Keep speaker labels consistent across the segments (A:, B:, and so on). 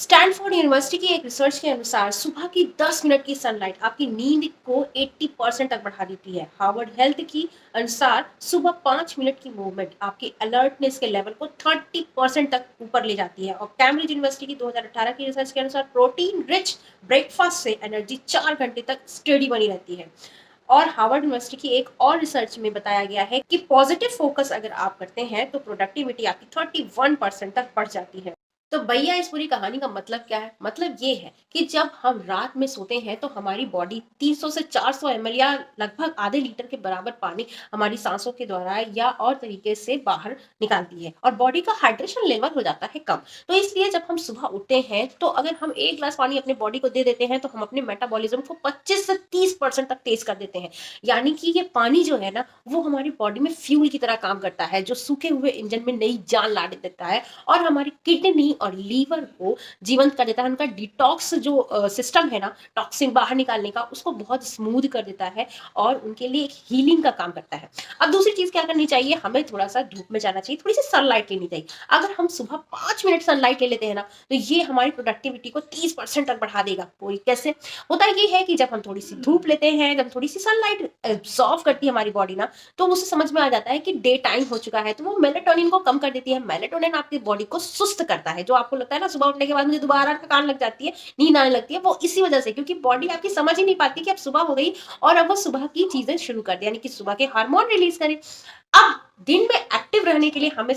A: Stanford university की एक research के अनुसार सुबह की 10 मिनट की सनलाइट आपकी नींद को 80% तक बढ़ा देती है। हार्वर्ड हेल्थ की अनुसार सुबह 5 मिनट की मूवमेंट आपके अलर्टनेस के लेवल को 30% तक ऊपर ले जाती है। और कैम्ब्रिज यूनिवर्सिटी की 2018 की रिसर्च के अनुसार प्रोटीन रिच ब्रेकफास्ट से एनर्जी 4 घंटे तक स्टेडी बनी रहती है। और हार्वर्ड यूनिवर्सिटी की एक और रिसर्च में बताया गया है कि पॉजिटिव फोकस अगर आप करते हैं तो प्रोडक्टिविटी आपकी 31% तक बढ़ जाती है। तो भैया इस पूरी कहानी का मतलब क्या है? मतलब ये है कि जब हम रात में सोते हैं तो हमारी बॉडी 300 से 400 ml या लगभग आधे लीटर के बराबर पानी हमारी सांसों के द्वारा या और तरीके से बाहर निकालती है और बॉडी का हाइड्रेशन लेवल हो जाता है कम। तो इसलिए जब हम सुबह उठते हैं तो अगर हम 1 ग्लास पानी अपने बॉडी को दे देते हैं तो हम अपने मेटाबॉलिज्म को 25 से 30% तक तेज कर देते हैं। यानी कि ये पानी जो है ना, वो हमारी बॉडी में फ्यूल की तरह काम करता है, जो सूखे हुए इंजन में नई जान ला देता है और हमारी किडनी और लीवर को जीवंत कर देता है। उनका डिटॉक्स जो सिस्टम है ना, टॉक्सिन बाहर निकालने का, उसको बहुत स्मूथ कर देता है और उनके लिए एक हीलिंग का काम करता है। अब दूसरी चीज क्या करनी चाहिए, हमें थोड़ा सा धूप में जाना चाहिए, थोड़ी सी सनलाइट लेनी चाहिए। अगर हम सुबह 5 मिनट सनलाइट ले लेते हैं ना, तो ये हमारी प्रोडक्टिविटी को 30% तक बढ़ा देगा। वो कैसे होता है? ये है कि जब हम थोड़ी सी धूप लेते हैं, जब थोड़ी सी सनलाइट एब्जॉर्व करती है हमारी बॉडी ना, तो उसे समझ में आ जाता है कि डे टाइम हो चुका है, तो वो मेलेटोनिन को कम कर देती है। मेलेटोनिन आपकी बॉडी को सुस्त करता है, जो आपको लगता है ना सुबह उठने के बाद मुझे दोबारा थकान लग जाती है, नींद आने लगती है, वो इसी वजह से, क्योंकि बॉडी आपकी समझ ही नहीं पाती कि अब सुबह हो गई और अब वो सुबह की चीजें शुरू कर दे, यानी कि सुबह के हार्मोन रिलीज करे। अब दिन में एक्टिव रहने के लिए हमें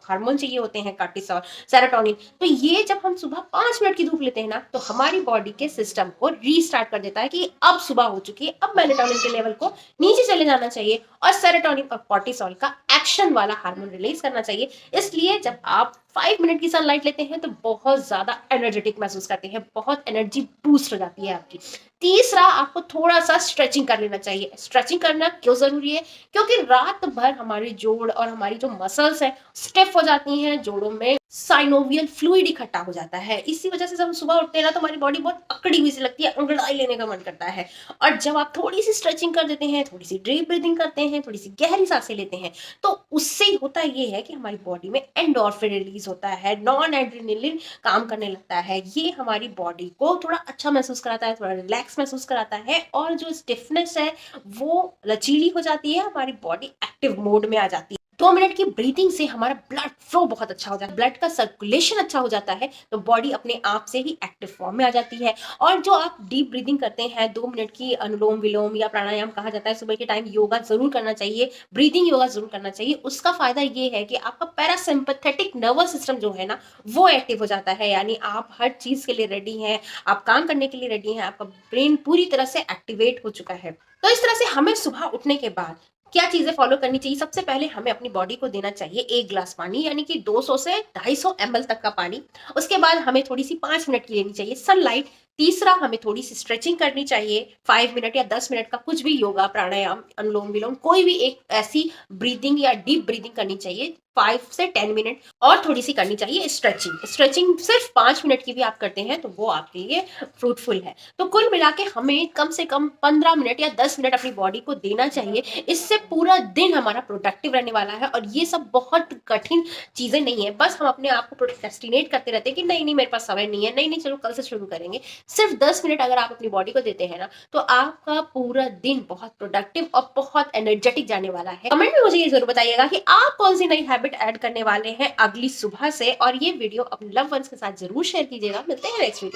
A: हार्मोन चाहिए होते हैं, कार्टिसोल, सेरोटोनिन। तो ये जब हम सुबह 5 मिनट की धूप लेते हैं ना, तो हमारी बॉडी के सिस्टम को रीस्टार्ट कर देता है कि अब सुबह हो चुकी है, अब मेलेटोनिन के लेवल को नीचे चले जाना चाहिए और सेरोटोनिन और कॉर्टिसोल का एक्शन वाला हार्मोन रिलीज करना चाहिए। इसलिए जब आप 5 मिनट की सनलाइट लेते हैं तो बहुत ज्यादा एनर्जेटिक महसूस करते हैं, बहुत एनर्जी बूस्ट हो जाती है आपकी। तीसरा, आपको थोड़ा सा स्ट्रेचिंग कर लेना चाहिए। स्ट्रेचिंग करना क्यों जरूरी है? क्योंकि रात भर हमारे जोड़ और हमारी जो मसल्स हैं स्टिफ हो जाती हैं, जोड़ों में साइनोवियल फ्लूइड इकट्ठा हो जाता है। इसी वजह से जब हम सुबह उठते हैं ना, तो हमारी बॉडी बहुत अकड़ी हुई सी लगती है, अंगड़ाई लेने का मन करता है। और जब आप थोड़ी सी स्ट्रेचिंग कर देते हैं, थोड़ी सी डीप ब्रीदिंग करते हैं, थोड़ी सी गहरी सांसें लेते हैं, तो उससे होता ये है कि हमारी बॉडी में एंडोर्फिन रिलीज होता है, नॉन एड्रेनलिन काम करने लगता है। ये हमारी बॉडी को थोड़ा अच्छा महसूस कराता है, थोड़ा रिलैक्स महसूस कराता है और जो स्टिफनेस है वो लचीली हो जाती है, हमारी बॉडी एक्टिव मोड में आ जाती है। 2 मिनट की ब्रीथिंग से हमारा ब्लड फ्लो बहुत अच्छा हो जाता है, ब्लड का सर्कुलेशन अच्छा हो जाता है, तो बॉडी अपने आप से ही एक्टिव फॉर्म में आ जाती है। और जो आप डीप ब्रीदिंग करते हैं, 2 मिनट की अनुलोम विलोम या प्राणायाम कहा जाता है, सुबह के टाइम योगा जरूर करना चाहिए, ब्रीदिंग योगा जरूर करना चाहिए। उसका फायदा ये है कि आपका पैरासिम्पैथेटिक नर्वस सिस्टम जो है ना, वो एक्टिव हो जाता है, यानी आप हर चीज के लिए रेडी हैं, आप काम करने के लिए रेडी हैं, आपका ब्रेन पूरी तरह से एक्टिवेट हो चुका है। तो इस तरह से हमें सुबह उठने के बाद क्या चीजें फॉलो करनी चाहिए? सबसे पहले हमें अपनी बॉडी को देना चाहिए 1 ग्लास पानी, यानी कि 200 से 250 ml तक का पानी। उसके बाद हमें थोड़ी सी 5 मिनट की लेनी चाहिए सनलाइट। तीसरा, हमें थोड़ी सी स्ट्रेचिंग करनी चाहिए, 5 मिनट या 10 मिनट का कुछ भी योगा, प्राणायाम, अनुलोम विलोम, कोई भी एक ऐसी ब्रीदिंग या डीप ब्रीदिंग करनी चाहिए 5 से 10 मिनट। और थोड़ी सी करनी चाहिए स्ट्रेचिंग। स्ट्रेचिंग सिर्फ 5 मिनट की भी आप करते हैं तो वो आपके लिए फ्रूटफुल है। तो कुल मिला के हमें कम से कम 15 मिनट या 10 मिनट अपनी बॉडी को देना चाहिए। इससे पूरा दिन हमारा प्रोडक्टिव रहने वाला है। और ये सब बहुत कठिन चीजें नहीं है, बस हम अपने आप को प्रोक्रेस्टिनेट करते रहते हैं कि नहीं नहीं मेरे पास समय नहीं है, नहीं नहीं चलो कल से शुरू करेंगे। सिर्फ 10 मिनट अगर आप अपनी बॉडी को देते हैं ना, तो आपका पूरा दिन बहुत प्रोडक्टिव और बहुत एनर्जेटिक जाने वाला है। कमेंट में मुझे ये जरूर बताइएगा कि आप कौन सी नई हैबिट ऐड करने वाले हैं अगली सुबह से, और ये वीडियो अपने लव वंस के साथ जरूर शेयर कीजिएगा। मिलते हैं नेक्स्ट वीडियो।